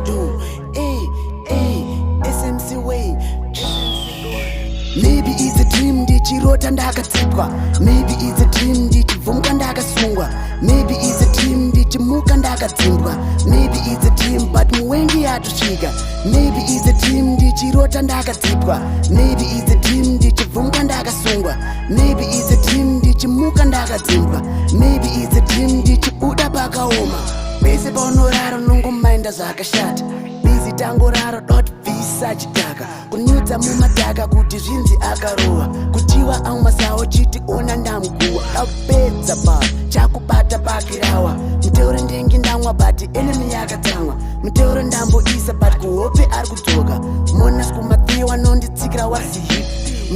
do. SMC way. Maybe it's a dream ndichirota ndakatsipwa. Maybe it's a dream ndichivhunga ndakasungwa. Maybe it's a dream ndichimuka ndakadzimbwa. Maybe it's a dream but muwengi yatosvika. Maybe it's a dream ndichirota ndakatsipwa. Maybe it's a dream ndichivhunga ndakasungwa. Maybe it's a dream ndichimuka ndakadzimbwa. Maybe it's a dream ndichibuda pakaoma. Pese paunorara unongomainda zvakashata. Bizi tangoraro dot visa chidhaka. Kunyudza mumadhaka kuti zvinzi akarova. Kutiwa aumasawo chiti ona ndamguwa. Apedza pa chakubata pakirawa. Muteuro ndengi ndamwa bati enemy yakatsamwa. Muteuro ndamboisa but kuhope ari kudzoka. Mona kumapiwa nonditsikira wasihi.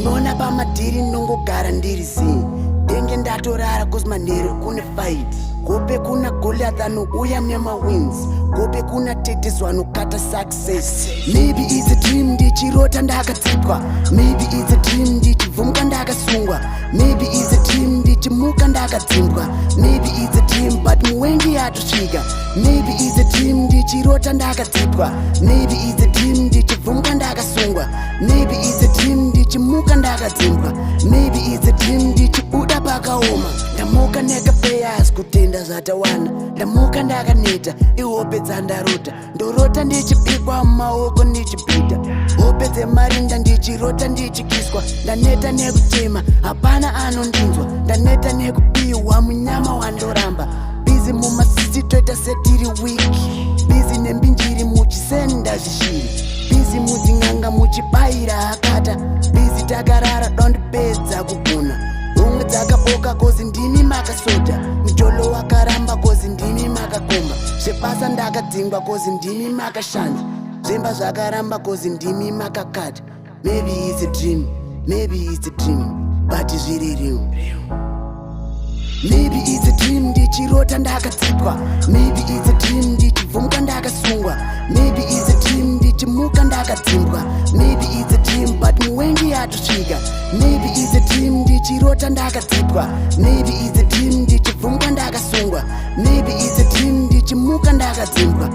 Mona pamadhiri nongogara ndiri zii. Denge ndatorara cause manheru kune fight. Gope kuna Goliath anouya nemawins. Gope kuna tetezwa anokata success. Maybe it's a dream ndichirota ndakatsipwa. Maybe it's a dream ndichivhunga ndakasungwa. Maybe it's a dream ndichimuka ndakadzimbwa. Maybe it's a dream but muwengi yatosvika. Maybe it's a dream ndichirota ndakatsipwa. Maybe it's a dream ndichivhunga ndakasungwa. Maybe it's a dream ndichimuka ndakadzimbwa. Maybe it's a dream ndichibuda pakaoma. Ndamuka nekapeyas kutenda zvatawana. Ndamuka ndakaneta ihope dzandarota. Ndorota ndichipikwa mumaoko ndichipita. Hope dzemarinda ndichirota ndichikiswa. Ndaneta nekutema hapana anondinzwa. Ndaneta nekupiwa munyama wandoramba. Bizi mumasisi toita setiri wiki. Bizi nembinjiri muchisenda zvishiri. Bizi mudzin'anga muchibayira akata. Bizi takarara dondipedza kugona. Umwe dzakaboka kozi ndimi makasota. Mujolo wakaramba kozi ndimi makakomba. Zvebasa ndakadzingwa kozi ndimi makashanda. Zvemba zvakaramba kozi ndimi makakata. Maybe it's a dream, maybe it's a dream, but zviri real. Maybe it's a dream ndichirota ndakatsipwa. Maybe it's a dream ndichivhunga ndakasungwa. Maybe it's a dream ndichimuka ndakadzimbwa. Maybe it's a dream but muwengi yatosvika. Maybe it's a dream ndichirota ndakatsipwa. Maybe it's a dream ndichivhunga ndakasungwa. Maybe it's a dream ndichimuka ndakadzimbwa.